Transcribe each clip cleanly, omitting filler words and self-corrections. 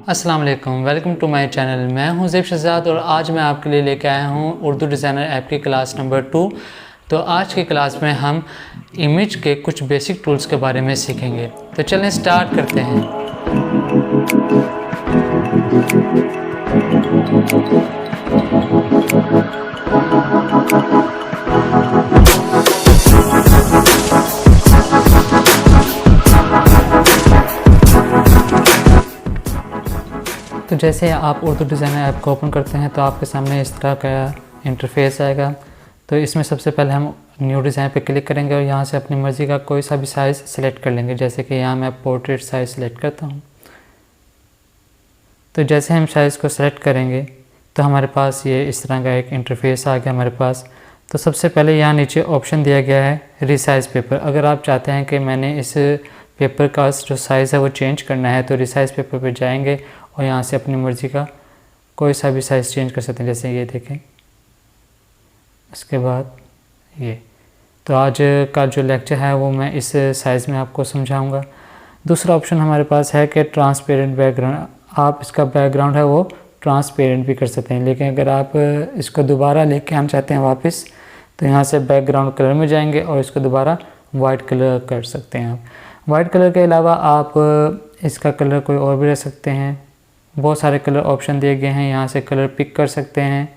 अस्सलाम वालेकुम, welcome to my channel. मैं हूं ज़ैब शहजाद और आज मैं आपके लिए लेके आया हूं उर्दू डिज़ाइनर ऐप की क्लास नंबर 2। तो आज की क्लास में हम इमेज के कुछ बेसिक टूल्स के बारे में सीखेंगे। तो चलें स्टार्ट करते हैं। तो जैसे आप उर्दू डिज़ाइनर ऐप को ओपन करते हैं तो आपके सामने इस तरह का इंटरफेस आएगा। तो इसमें सबसे पहले हम न्यू डिज़ाइन पे क्लिक करेंगे और यहाँ से अपनी मर्ज़ी का कोई सा भी साइज़ सिलेक्ट कर लेंगे। जैसे कि यहाँ मैं पोर्ट्रेट साइज़ सिलेक्ट करता हूँ। तो जैसे हम साइज़ को सिलेक्ट करेंगे तो हमारे पास ये इस तरह का एक इंटरफेस आ गया हमारे पास। तो सबसे पहले यहाँ नीचे ऑप्शन दिया गया है रीसाइज़ पेपर। अगर आप चाहते हैं कि मैंने इस पेपर का जो साइज़ है वो चेंज करना है तो रीसाइज़ पेपर पर जाएंगे और यहाँ से अपनी मर्ज़ी का कोई सा भी साइज़ चेंज कर सकते हैं। जैसे ये देखें, इसके बाद ये। तो आज का जो लेक्चर है वो मैं इस साइज़ में आपको समझाऊंगा। दूसरा ऑप्शन हमारे पास है कि ट्रांसपेरेंट बैकग्राउंड। आप इसका बैकग्राउंड है वो ट्रांसपेरेंट भी कर सकते हैं, लेकिन अगर आप इसको दोबारा लेके हम चाहते हैं वापस तो यहाँ से बैकग्राउंड कलर में जाएंगे और इसको दोबारा वाइट कलर कर सकते हैं। आप वाइट कलर के अलावा आप इसका कलर कोई और भी रख सकते हैं। बहुत सारे कलर ऑप्शन दिए गए हैं, यहाँ से कलर पिक कर सकते हैं।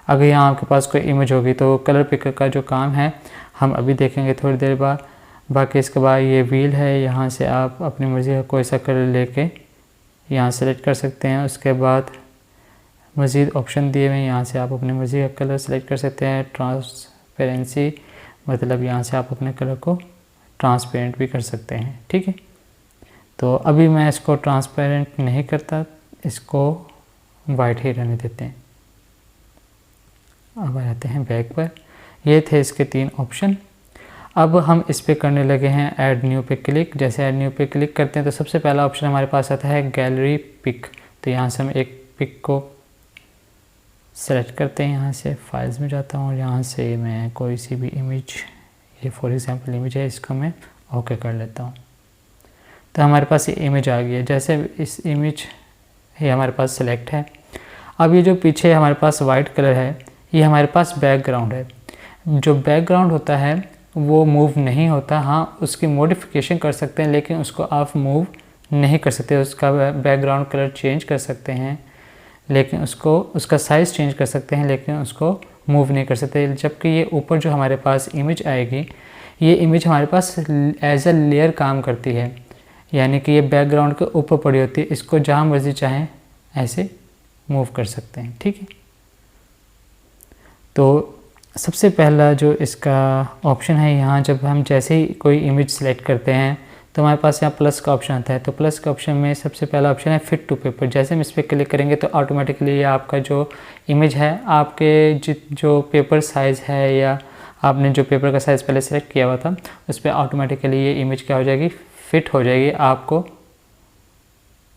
अगर यहाँ आपके पास कोई इमेज होगी तो कलर पिकर का जो काम है हम अभी देखेंगे थोड़ी देर बाद। बाकी इसके बाद ये व्हील है, यहाँ से आप अपनी मर्ज़ी का कोई सा कलर लेके यहाँ सेलेक्ट कर सकते हैं। उसके बाद मज़ीद ऑप्शन दिए हुए हैं, यहाँ से आप अपनी मर्ज़ी का कलर सेलेक्ट कर सकते हैं। ट्रांसपेरेंसी मतलब यहाँ से आप अपने कलर को ट्रांसपेरेंट भी कर सकते हैं। ठीक है, तो अभी मैं इसको ट्रांसपेरेंट नहीं करता, इसको वाइट ही रहने देते हैं। अब आते हैं बैक पर। ये थे इसके 3 ऑप्शन। अब हम इस पे करने लगे हैं ऐड न्यू पे क्लिक। जैसे ऐड न्यू पे क्लिक करते हैं तो सबसे पहला ऑप्शन हमारे पास आता है गैलरी पिक। तो यहाँ से हम एक पिक को सेलेक्ट करते हैं। यहाँ से फाइल्स में जाता हूँ और यहाँ से मैं कोई सी भी इमेज, ये फॉर एग्जांपल इमेज है, इसको मैं ओके कर लेता हूँ। तो हमारे पास ये इमेज आ गई है। जैसे इस इमेज ये हमारे पास सेलेक्ट है। अब ये जो पीछे हमारे पास वाइट कलर है ये हमारे पास बैकग्राउंड है। जो बैकग्राउंड होता है वो मूव नहीं होता। हाँ, उसकी मॉडिफिकेशन कर सकते हैं लेकिन उसको आप मूव नहीं कर सकते। उसका बैकग्राउंड कलर चेंज कर सकते हैं लेकिन उसका साइज़ चेंज कर सकते हैं लेकिन उसको मूव नहीं कर सकते। जबकि ये ऊपर जो हमारे पास इमेज आएगी, ये इमेज हमारे पास एज अ लेयर काम करती है, यानी कि ये बैकग्राउंड के ऊपर पड़ी होती है। इसको जहाँ मर्जी चाहें ऐसे मूव कर सकते हैं। ठीक है, तो सबसे पहला जो इसका ऑप्शन है, यहाँ जब हम जैसे ही कोई इमेज सेलेक्ट करते हैं तो हमारे पास यहाँ प्लस का ऑप्शन आता है। तो प्लस के ऑप्शन में सबसे पहला ऑप्शन है फिट टू पेपर। जैसे हम इस पर क्लिक करेंगे तो ऑटोमेटिकली ये आपका जो इमेज है, आपके जो पेपर साइज़ है या आपने जो पेपर का साइज़ पहले सेलेक्ट किया हुआ था उस पर ऑटोमेटिकली ये इमेज क्या हो जाएगी, फिट हो जाएगी। आपको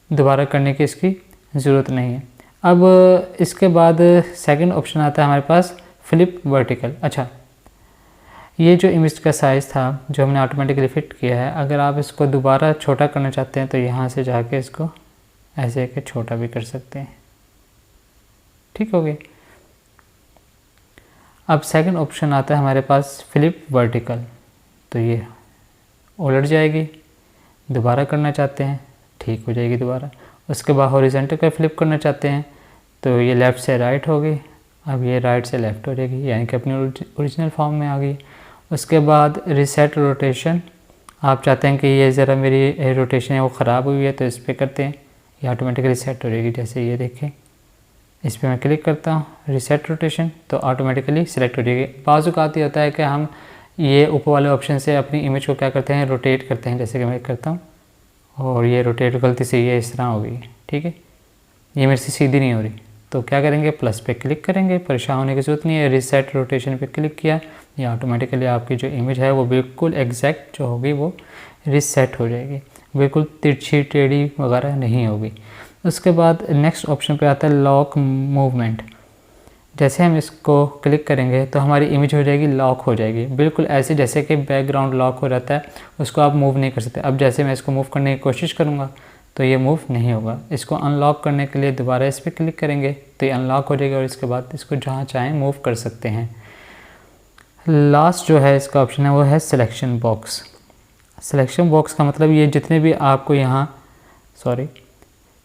दोबारा करने की इसकी ज़रूरत नहीं है। अब इसके बाद सेकंड ऑप्शन आता है हमारे पास फ्लिप वर्टिकल। अच्छा, ये जो इमेज का साइज़ था जो हमने ऑटोमेटिकली फ़िट किया है, अगर आप इसको दोबारा छोटा करना चाहते हैं तो यहाँ से जाके इसको ऐसे के छोटा भी कर सकते हैं। ठीक हो गया। अब सेकंड ऑप्शन आता है हमारे पास फ्लिप वर्टिकल। तो ये उलट जाएगी, दोबारा करना चाहते हैं ठीक हो जाएगी दोबारा। उसके बाद हॉरिजॉन्टल का फ्लिप करना चाहते हैं तो ये लेफ़्ट से राइट हो गई, अब ये राइट से लेफ़्ट हो जाएगी, यानी कि अपनी ओरिजिनल फॉर्म में आ गई। उसके बाद रीसेट रोटेशन, आप चाहते हैं कि ये ज़रा मेरी रोटेशन है वो ख़राब हुई है तो इस पर करते हैं, ये ऑटोमेटिकली सेट हो जाएगी। जैसे ये देखें, इस पर मैं क्लिक करता हूँ रीसेट रोटेशन तो ऑटोमेटिकली सिलेक्ट हो जाएगी। बाज़ औक़ात ये होता है कि हम ये ऊपर वाले ऑप्शन से अपनी इमेज को क्या करते हैं, रोटेट करते हैं। जैसे कि मैं करता हूँ और ये रोटेट गलती से ये इस तरह हो गई। ठीक है, ये मेरे से सीधी नहीं हो रही तो क्या करेंगे, प्लस पे क्लिक करेंगे। परेशान होने की ज़रूरत नहीं है। रीसेट रोटेशन पे क्लिक किया, ये ऑटोमेटिकली आपकी जो इमेज है वो बिल्कुल एग्जैक्ट जो होगी वो रीसेट हो जाएगी, बिल्कुल तिरछी टेढ़ी वगैरह नहीं होगी। उसके बाद नेक्स्ट ऑप्शन पे आता है लॉक मूवमेंट। जैसे हम इसको क्लिक करेंगे तो हमारी इमेज हो जाएगी लॉक हो जाएगी, बिल्कुल ऐसे जैसे कि बैकग्राउंड लॉक हो जाता है, उसको आप मूव नहीं कर सकते। अब जैसे मैं इसको मूव करने की कोशिश करूँगा तो ये मूव नहीं होगा। इसको अनलॉक करने के लिए दोबारा इस पर क्लिक करेंगे तो ये अनलॉक हो जाएगा और इसके बाद इसको जहाँ चाहें मूव कर सकते हैं। लास्ट जो है इसका ऑप्शन है वो है सिलेक्शन बॉक्स। सिलेक्शन बॉक्स का मतलब ये जितने भी आपको यहाँ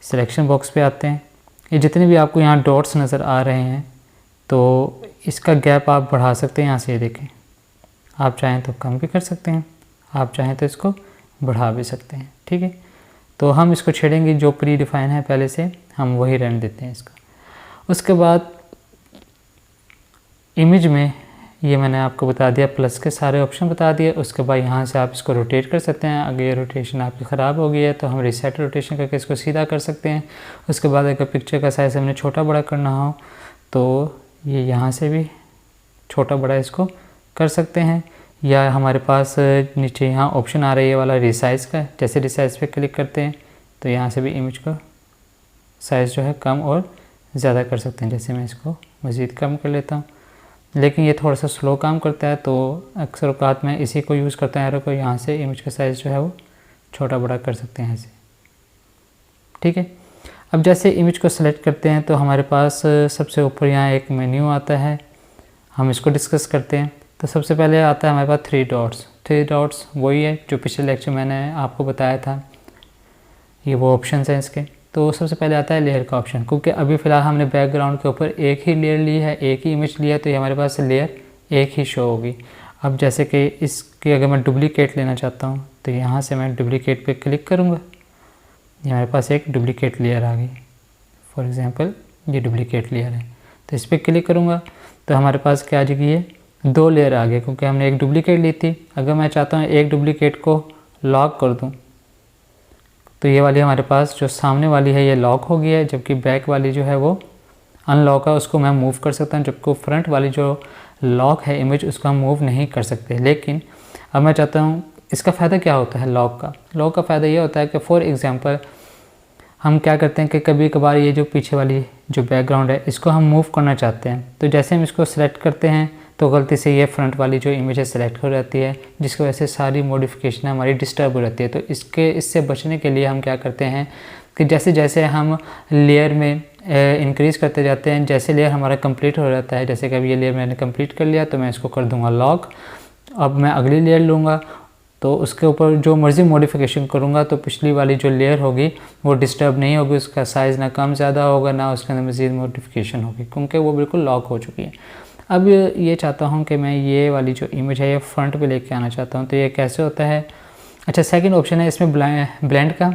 सिलेक्शन बॉक्स पे आते हैं, ये जितने भी आपको यहाँ डॉट्स नज़र आ रहे हैं तो इसका गैप आप बढ़ा सकते हैं। यहाँ से ये देखें, आप चाहें तो कम भी कर सकते हैं, आप चाहें तो इसको बढ़ा भी सकते हैं। ठीक है, तो हम इसको छेड़ेंगे, जो प्री डिफाइन है पहले से हम वही रहने देते हैं इसका। उसके बाद इमेज में ये मैंने आपको बता दिया, प्लस के सारे ऑप्शन बता दिए। उसके बाद यहाँ से आप इसको रोटेट कर सकते हैं। अगर ये रोटेशन आपकी ख़राब हो गई है तो हम रीसेट रोटेशन करके इसको सीधा कर सकते हैं। उसके बाद अगर पिक्चर का साइज़ हमने छोटा बड़ा करना हो तो ये यहाँ से भी छोटा बड़ा इसको कर सकते हैं, या हमारे पास नीचे यहाँ ऑप्शन आ रही है वाला रिसाइज़ का, जैसे रिसाइज़ पे क्लिक करते हैं तो यहाँ से भी इमेज का साइज़ जो है कम और ज़्यादा कर सकते हैं। जैसे मैं इसको मज़ीद कम कर लेता हूँ, लेकिन ये थोड़ा सा स्लो काम करता है तो अक्सर औक़ात मैं इसी को यूज़ करता हूँ। को यहाँ से इमेज का साइज़ जो है वो छोटा बड़ा कर सकते हैं ऐसे। ठीक है, अब जैसे इमेज को सेलेक्ट करते हैं तो हमारे पास सबसे ऊपर यहाँ एक मेन्यू आता है, हम इसको डिस्कस करते हैं। तो सबसे पहले आता है हमारे पास थ्री डॉट्स वही है जो पिछले लेक्चर मैंने आपको बताया था, ये वो ऑप्शन हैं इसके। तो सबसे पहले आता है लेयर का ऑप्शन, क्योंकि अभी फ़िलहाल हमने बैकग्राउंड के ऊपर एक ही लेयर ली है, एक ही इमेज लिया है, तो ये हमारे पास लेयर एक ही शो होगी। अब जैसे कि इसकी अगर मैं डुप्लीकेट लेना चाहता हूँ तो यहाँ से मैं डुप्लीकेट पे क्लिक करूँगा, ये हमारे पास एक डुप्लीकेट लेयर आ गई। फॉर एग्ज़ाम्पल ये डुप्लीकेट लेयर है, तो इस पर क्लिक करूँगा तो हमारे पास क्या आ जाएगी, ये 2 लेयर आ गए, क्योंकि हमने एक डुप्लीकेट ली थी। अगर मैं चाहता हूँ एक डुप्लीकेट को लॉक कर दूँ तो ये वाली हमारे पास जो सामने वाली है ये लॉक हो गई है, जबकि बैक वाली जो है वो अनलॉक है, उसको मैं मूव कर सकता हूँ। जबकि फ्रंट वाली जो लॉक है इमेज, उसको हम मूव नहीं कर सकते। लेकिन अब मैं चाहता हूँ, इसका फ़ायदा क्या होता है लॉक का फ़ायदा ये होता है कि फॉर एग्ज़ाम्पल हम क्या करते हैं कि कभी कभार ये जो पीछे वाली जो बैकग्राउंड है इसको हम मूव करना चाहते हैं, तो जैसे हम इसको सेलेक्ट करते हैं तो गलती से ये फ्रंट वाली जो इमेज है सेलेक्ट हो जाती है, जिसकी वजह से सारी मॉडिफिकेशन हमारी डिस्टर्ब हो जाती है। तो इससे बचने के लिए हम क्या करते हैं कि जैसे जैसे हम लेयर में इंक्रीज़ करते जाते हैं, जैसे लेयर हमारा कंप्लीट हो जाता है, जैसे कि अब ये लेयर मैंने कंप्लीट कर लिया तो मैं इसको कर दूंगा लॉक। अब मैं अगली लेयर लूँगा तो उसके ऊपर जो मर्ज़ी मॉडिफिकेशन करूँगा तो पिछली वाली जो लेयर होगी वो डिस्टर्ब नहीं होगी, उसका साइज़ ना कम ज़्यादा होगा, ना उसके अंदर मज़ीद मॉडिफिकेशन होगी, क्योंकि वो बिल्कुल लॉक हो चुकी है। अब ये चाहता हूँ कि मैं ये वाली जो इमेज है ये फ्रंट पे लेके आना चाहता हूँ, तो ये कैसे होता है। अच्छा, सेकंड ऑप्शन है इसमें ब्लेंड का,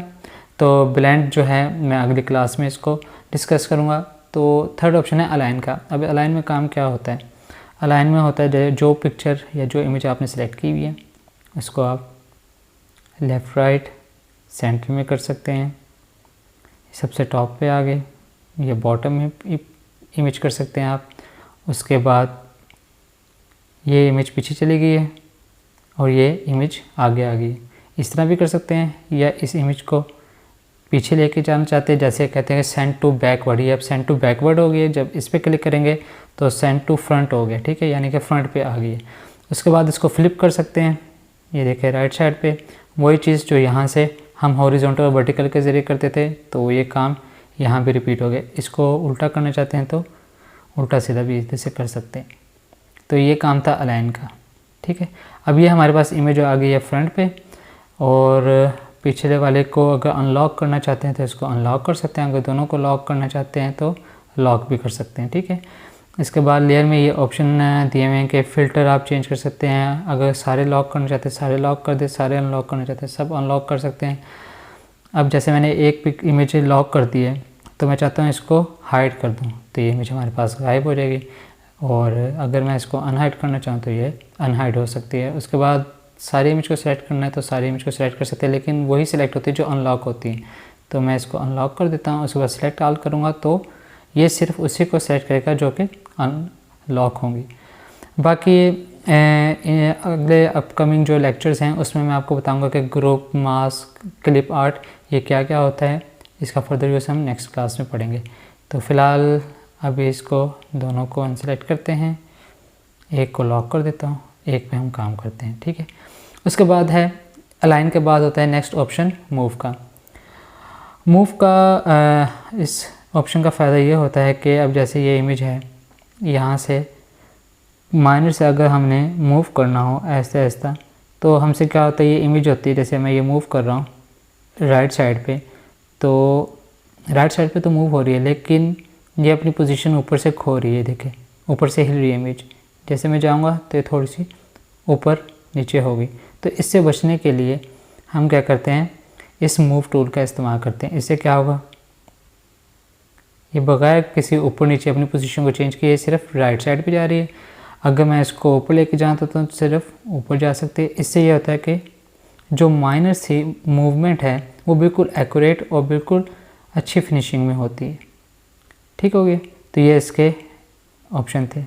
तो ब्लेंड जो है मैं अगली क्लास में इसको डिस्कस करूँगा। तो थर्ड ऑप्शन है अलाइन का। अब अलाइन में काम क्या होता है, अलाइन में होता है जो पिक्चर या जो इमेज आपने सेलेक्ट की हुई है इसको आप लेफ़्ट राइट सेंटर में कर सकते हैं। सबसे टॉप पे आ गए, ये बॉटम में इमेज कर सकते हैं आप। उसके बाद ये इमेज पीछे चली गई है और ये इमेज आगे आ गई, इस तरह भी कर सकते हैं। या इस इमेज को पीछे लेके जाना चाहते हैं, जैसे कहते हैं सेंड टू बैकवर्ड, ये अब सेंड टू बैकवर्ड हो गई है। जब इस पर क्लिक करेंगे तो सेंड टू फ्रंट हो गया, ठीक है, यानी कि फ्रंट पे आ गई है। उसके बाद इसको फ्लिप कर सकते हैं, ये देखें राइट साइड पे, वही चीज़ जो यहाँ से हम हॉरिजॉन्टल और वर्टिकल के ज़रिए करते थे, तो ये काम यहाँ भी रिपीट हो गया। इसको उल्टा करना चाहते हैं तो उल्टा सीधा भी इस से कर सकते हैं। तो ये काम था अलाइन का, ठीक है। अब ये हमारे पास इमेज आ गई है फ्रंट पे, और पिछले वाले को अगर अनलॉक करना चाहते हैं तो इसको अनलॉक कर सकते हैं, अगर दोनों को लॉक करना चाहते हैं तो लॉक भी कर सकते हैं, ठीक है। इसके बाद लेयर में ये ऑप्शन दिए हुए हैं कि फ़िल्टर आप चेंज कर सकते हैं, अगर सारे लॉक करना चाहते हैं सारे लॉक कर दे, सारे अनलॉक करना चाहते हैं सब अनलॉक कर सकते हैं। अब जैसे मैंने एक इमेज लॉक कर दी है तो मैं चाहता हूँ इसको हाइड कर दूँ, तो ये इमेज हमारे पास गायब हो जाएगी, और अगर मैं इसको अनहाइड करना चाहूँ तो ये अनहाइड हो सकती है। उसके बाद सारी इमेज को सेलेक्ट करना है तो सारी इमेज को सेलेक्ट कर सकते हैं, लेकिन वही सिलेक्ट होती है जो अनलॉक होती है, तो मैं इसको अनलॉक कर देता हूँ। उसके बाद सिलेक्ट ऑल करूँगा तो ये सिर्फ उसी को सेलेक्ट करेगा जो कि अनलॉक होंगी। बाकी अगले अपकमिंग जो लेक्चर्स हैं उसमें मैं आपको बताऊंगा कि ग्रुप, मास्क, क्लिप आर्ट ये क्या क्या होता है, इसका फर्दर यूज़ हम नेक्स्ट क्लास में पढ़ेंगे। तो फ़िलहाल अभी इसको दोनों को अनसेलेक्ट करते हैं, एक को लॉक कर देता हूँ, एक पे हम काम करते हैं, ठीक है। उसके बाद है अलाइन के बाद होता है नेक्स्ट ऑप्शन मूव का। मूव का इस ऑप्शन का फ़ायदा ये होता है कि अब जैसे ये इमेज है, यहाँ से माइनर से अगर हमने मूव करना हो ऐसा ऐसा, तो हमसे क्या होता है, ये इमेज होती है, जैसे मैं ये मूव कर रहा हूँ राइट साइड पे, तो राइट साइड पे तो मूव हो रही है, लेकिन ये अपनी पोजीशन ऊपर से खो रही है। देखें, ऊपर से हिल रही है इमेज। जैसे मैं जाऊँगा तो ये थोड़ी सी ऊपर नीचे होगी। तो इससे बचने के लिए हम क्या करते हैं, इस मूव टूल का इस्तेमाल करते हैं। इससे क्या होगा, ये बगैर किसी ऊपर नीचे अपनी पोजीशन को चेंज किए सिर्फ राइट साइड पे जा रही है। अगर मैं इसको ऊपर लेके जाऊँ तो सिर्फ ऊपर जा सकते हैं। इससे ये होता है कि जो माइनर सी मूवमेंट है वो बिल्कुल एक्यूरेट और बिल्कुल अच्छी फिनिशिंग में होती है। ठीक हो गया। तो ये इसके ऑप्शन थे।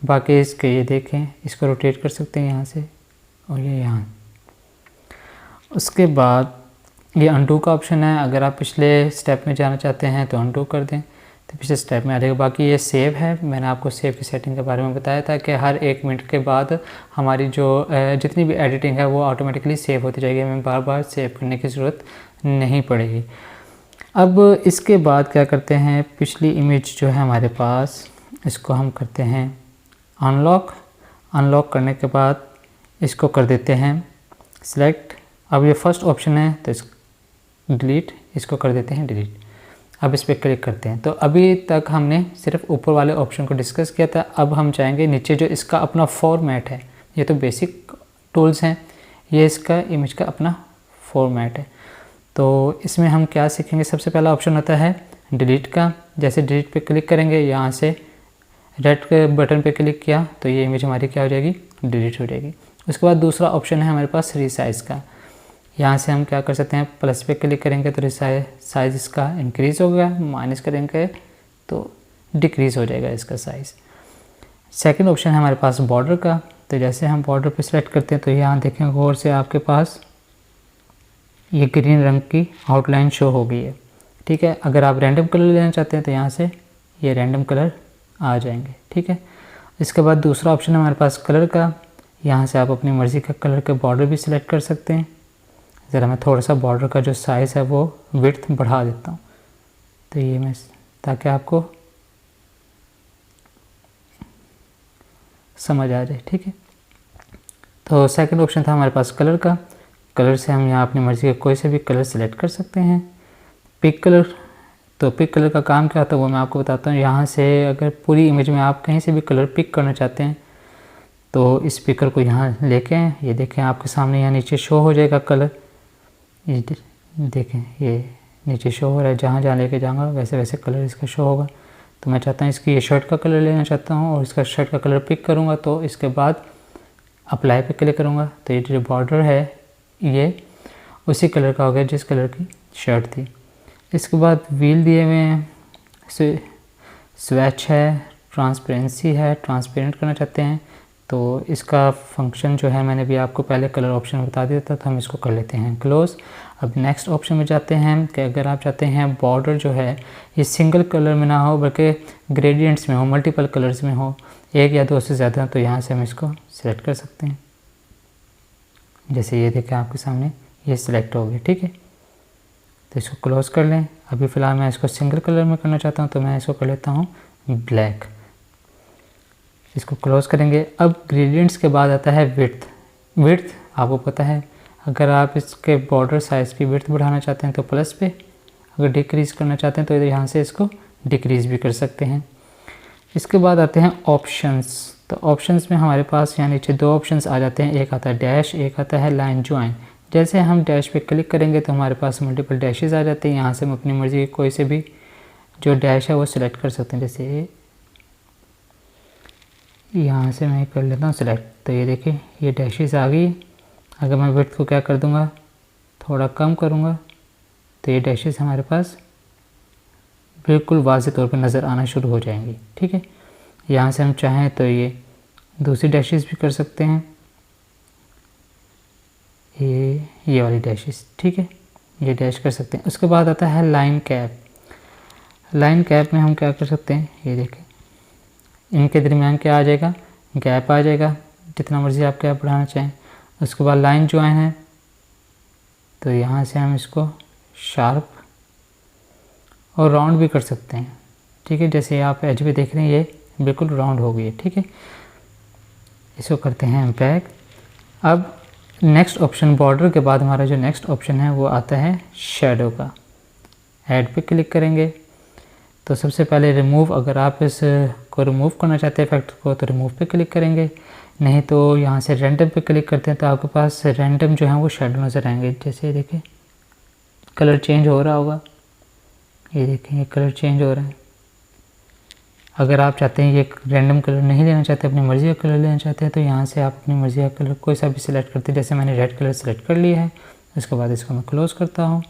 बाकी इसके ये देखें, इसको रोटेट कर सकते हैं यहाँ से, और ये यहाँ। उसके बाद ये अनडू का ऑप्शन है। अगर आप पिछले स्टेप में जाना चाहते हैं तो अनडू कर दें, तो पिछले स्टेप में आ जाएगा। बाकी ये सेव है, मैंने आपको सेव की सेटिंग के बारे में बताया था कि हर 1 मिनट के बाद हमारी जो जितनी भी एडिटिंग है वो ऑटोमेटिकली सेव होती जाएगी, हमें बार बार सेव करने की ज़रूरत नहीं पड़ेगी। अब इसके बाद क्या करते हैं, पिछली इमेज जो है हमारे पास, इसको हम करते हैं अनलॉक। अनलॉक करने के बाद इसको कर देते हैं सिलेक्ट। अब ये फर्स्ट ऑप्शन है तो डिलीट, इसको कर देते हैं डिलीट। अब इस पर क्लिक करते हैं। तो अभी तक हमने सिर्फ ऊपर वाले ऑप्शन को डिस्कस किया था। अब हम चाहेंगे नीचे जो इसका अपना फॉर्मेट है, ये तो बेसिक टूल्स हैं, ये इसका इमेज का अपना फॉर्मेट है। तो इसमें हम क्या सीखेंगे, सबसे पहला ऑप्शन होता है डिलीट का। जैसे डिलीट पे क्लिक करेंगे, यहाँ से रेड के बटन पे क्लिक किया तो ये इमेज हमारी क्या हो जाएगी, डिलीट हो जाएगी। उसके बाद दूसरा ऑप्शन है हमारे पास रीसाइज़ का। यहाँ से हम क्या कर सकते हैं, प्लस पे क्लिक करेंगे तो साइज़ इसका इंक्रीज़ होगा, माइनस करेंगे तो डिक्रीज़ हो जाएगा इसका साइज़। सेकंड ऑप्शन है हमारे पास बॉर्डर का। तो जैसे हम बॉर्डर पे सेलेक्ट करते हैं तो यहाँ देखें गौर से, आपके पास ये ग्रीन रंग की आउटलाइन शो हो गई है। ठीक है। अगर आप रैंडम कलर लेना चाहते हैं तो यहाँ से ये रैंडम कलर आ जाएंगे। ठीक है। इसके बाद दूसरा ऑप्शन है हमारे पास कलर का। यहाँ से आप अपनी मर्ज़ी का कलर के बॉर्डर भी सिलेक्ट कर सकते हैं। ज़रा मैं थोड़ा सा बॉर्डर का जो साइज़ है वो विड्थ बढ़ा देता हूँ, तो ये मैं, ताकि आपको समझ आ जाए। ठीक है। तो सेकंड ऑप्शन था हमारे पास कलर का। कलर से हम यहाँ अपनी मर्ज़ी का कोई से भी कलर सेलेक्ट कर सकते हैं। पिक कलर, तो पिक कलर का काम क्या होता है वो मैं आपको बताता हूँ। यहाँ से अगर पूरी इमेज में आप कहीं से भी कलर पिक करना चाहते हैं तो इस पिकर को यहाँ लेके आएँ। ये देखें आपके सामने यहाँ नीचे शो हो जाएगा कलर, ये देखें ये नीचे शो हो रहा है। जहाँ जहाँ लेके जाऊँगा वैसे वैसे कलर इसका शो होगा। तो मैं चाहता हूँ इसकी ये शर्ट का कलर लेना चाहता हूँ और इसका शर्ट का कलर पिक करूँगा, तो इसके बाद अप्लाई पे क्लिक करूँगा तो ये जो बॉर्डर है ये उसी कलर का हो गया जिस कलर की शर्ट थी। इसके बाद व्हील दिए हुए हैं, स्वेच है, ट्रांसपेरेंसी है, ट्रांसपेरेंट करना चाहते हैं तो इसका फंक्शन जो है मैंने भी आपको पहले कलर ऑप्शन बता दिया था, तो हम इसको कर लेते हैं क्लोज। अब नेक्स्ट ऑप्शन में जाते हैं कि अगर आप चाहते हैं बॉर्डर जो है ये सिंगल कलर में ना हो बल्कि ग्रेडियंट्स में हो, मल्टीपल कलर्स में हो, 1 या 2 से ज़्यादा, तो यहाँ से हम इसको सिलेक्ट कर सकते हैं। जैसे ये देखें आपके सामने ये सिलेक्ट हो गया। ठीक है। तो इसको क्लोज़ कर लें। अभी फ़िलहाल मैं इसको सिंगल कलर में करना चाहता हूँ तो मैं इसको कर लेता हूँ ब्लैक। इसको क्लोज़ करेंगे। अब ग्रेडियंट्स के बाद आता है विड्थ। विड्थ आपको पता है, अगर आप इसके बॉर्डर साइज़ की विड्थ बढ़ाना चाहते हैं तो प्लस पे, अगर डिक्रीज़ करना चाहते हैं तो यहाँ से इसको डिक्रीज़ भी कर सकते हैं। इसके बाद आते हैं ऑप्शंस। तो ऑप्शंस में हमारे पास यहाँ नीचे 2 ऑप्शंस आ जाते हैं, एक आता है डैश, एक आता है लाइन ज्वाइन। जैसे हम डैश पे क्लिक करेंगे तो हमारे पास मल्टीपल डैशेस आ जाते हैं। यहाँ से हम अपनी मर्ज़ी की कोई से भी जो डैश है वो सिलेक्ट कर सकते हैं। जैसे यहाँ से मैं कर लेता हूँ सिलेक्ट, तो ये देखिए ये डैशेस आ गई। अगर मैं विड्थ को क्या कर दूँगा, थोड़ा कम करूँगा तो ये डैशेस हमारे पास बिल्कुल वाज़ेह तौर पर नज़र आना शुरू हो जाएंगी। ठीक है। यहाँ से हम चाहें तो ये दूसरी डैशेस भी कर सकते हैं, ये वाली डैशेस। ठीक है, ये डैश कर सकते हैं। उसके बाद आता है लाइन कैप। लाइन कैप में हम क्या कर सकते हैं, ये देखें इनके दरमियान क्या आ जाएगा, गैप आ जाएगा, जितना मर्ज़ी आप गैप बढ़ाना चाहें। उसके बाद लाइन ज्वाइन है, तो यहाँ से हम इसको शार्प और राउंड भी कर सकते हैं, ठीक है। जैसे आप एज पे देख रहे हैं ये बिल्कुल राउंड हो गई है, ठीक है। इसको करते हैं बैक। अब नेक्स्ट ऑप्शन बॉर्डर के बाद हमारा जो नेक्स्ट ऑप्शन है वो आता है शैडो का। ऐड पे क्लिक करेंगे तो सबसे पहले रिमूव, अगर आप इस को रिमूव करना चाहते हैं इफेक्ट को तो रिमूव पे क्लिक करेंगे, नहीं तो यहाँ से रैंडम पे क्लिक करते हैं तो आपके पास रैंडम जो है वो शैडो नज़र आएंगे। जैसे देखिए कलर चेंज हो रहा होगा, ये देखें ये कलर चेंज हो रहा है। अगर आप चाहते हैं ये रैंडम कलर नहीं लेना चाहते, अपनी मर्ज़ी का कलर लेना चाहते हैं तो यहाँ से आप अपनी मर्ज़ी का कलर कोई सा भी सिलेक्ट करते हैं। जैसे मैंने रेड कलर सेलेक्ट कर लिया है, उसके बाद इसको मैं क्लोज़ करता हूँ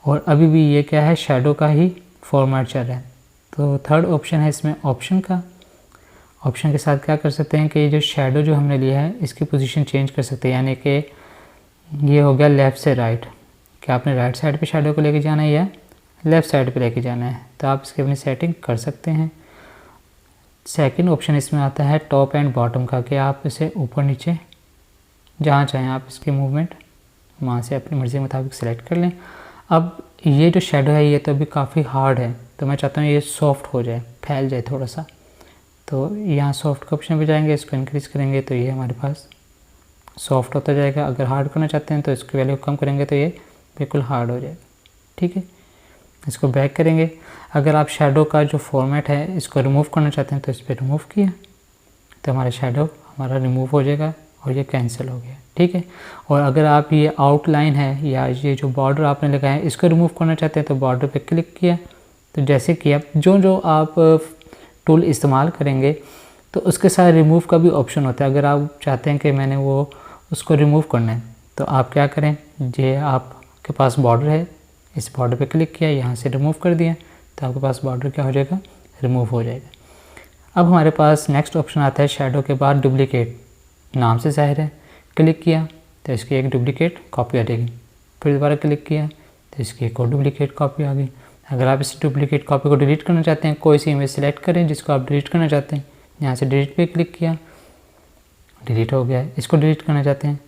और अभी भी ये क्या है, शैडो का ही फॉर्मेट चल रहा है। तो थर्ड ऑप्शन है इसमें ऑप्शन का। ऑप्शन के साथ क्या कर सकते हैं कि ये जो शैडो जो हमने लिया है इसकी पोजीशन चेंज कर सकते हैं, यानी कि ये हो गया लेफ़्ट से राइट, कि आपने राइट साइड पे शैडो को लेके जाना है या लेफ़्ट साइड पे लेके जाना है, तो आप इसकी अपनी सेटिंग कर सकते हैं। सेकंड ऑप्शन इसमें आता है टॉप एंड बॉटम का, कि आप इसे ऊपर नीचे जहाँ चाहें आप इसकी मूवमेंट वहाँ से अपनी मर्ज़ी के मुताबिक सेलेक्ट कर लें। अब ये जो शैडो है ये तो अभी काफ़ी हार्ड है, तो मैं चाहता हूँ ये सॉफ्ट हो जाए, फैल जाए थोड़ा सा। तो यहाँ सॉफ्ट का ऑप्शन पे जाएंगे, इसको इंक्रीज़ करेंगे तो ये हमारे पास सॉफ्ट होता जाएगा। अगर हार्ड करना चाहते हैं तो इसकी वैल्यू कम करेंगे तो ये बिल्कुल हार्ड हो जाएगा, ठीक है। इसको बैक करेंगे। अगर आप शैडो का जो फॉर्मेट है इसको रिमूव करना चाहते हैं तो इस पर रिमूव किया तो हमारा शैडो हमारा रिमूव हो जाएगा और ये कैंसिल हो गया, ठीक है। और अगर आप ये आउटलाइन है या ये जो बॉर्डर आपने लगाया है इसको रिमूव करना चाहते हैं तो बॉर्डर पे क्लिक किया, तो जैसे किया जो आप टूल इस्तेमाल करेंगे तो उसके साथ रिमूव का भी ऑप्शन होता है। अगर आप चाहते हैं कि मैंने वो उसको रिमूव करना है तो आप क्या करें, ये आपके पास बॉर्डर है, इस बॉर्डर पे क्लिक किया, यहाँ से रिमूव कर दिया तो आपके पास बॉर्डर क्या हो जाएगा, रिमूव हो जाएगा। अब हमारे पास नेक्स्ट ऑप्शन आता है शैडो के बाद डुप्लीकेट, नाम से ज़ाहिर है। क्लिक किया तो इसकी एक डुप्लीकेट कॉपी आ जाएगी, फिर दोबारा क्लिक किया तो इसकी एक और डुप्लीकेट कॉपी आ गई। अगर आप इस डुप्लीकेट कॉपी को डिलीट करना चाहते हैं, कोई सी इमेज सेलेक्ट करें जिसको आप डिलीट करना चाहते हैं, यहाँ से डिलीट पे क्लिक किया, डिलीट हो गया। इसको डिलीट करना चाहते हैं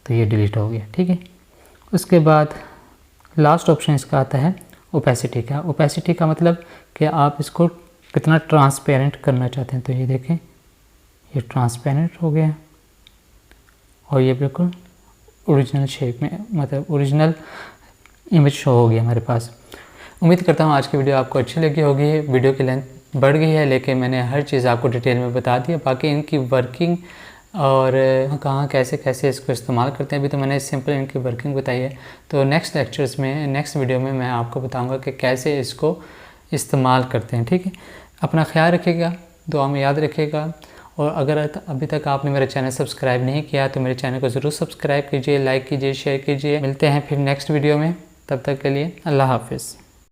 तो ये डिलीट हो गया, ठीक है। उसके बाद लास्ट ऑप्शन इसका आता है ओपेसिटी का। ओपेसिटी का मतलब कि आप इसको कितना ट्रांसपेरेंट करना चाहते हैं, तो ये देखें ये ट्रांसपेरेंट हो गया और ये बिल्कुल ओरिजिनल शेप में, मतलब ओरिजिनल इमेज शो हो गई हमारे पास। उम्मीद करता हूँ आज की वीडियो आपको अच्छी लगी होगी। वीडियो की लेंथ बढ़ गई है लेकिन मैंने हर चीज़ आपको डिटेल में बता दी है। बाकी इनकी वर्किंग और कहाँ कैसे कैसे इसको इस्तेमाल करते हैं अभी तो मैंने सिंपल इनकी वर्किंग बताई है। तो नेक्स्ट लेक्चर्स में, नेक्स्ट वीडियो में मैं आपको बताऊँगा कि कैसे इसको इस्तेमाल करते हैं, ठीक है। अपना ख्याल रखिएगा, दुआ में याद रखिएगा। और अगर अभी तक आपने मेरा चैनल सब्सक्राइब नहीं किया तो मेरे चैनल को ज़रूर सब्सक्राइब कीजिए, लाइक कीजिए, शेयर कीजिए। मिलते हैं फिर नेक्स्ट वीडियो में, तब तक के लिए अल्लाह हाफ़िज़।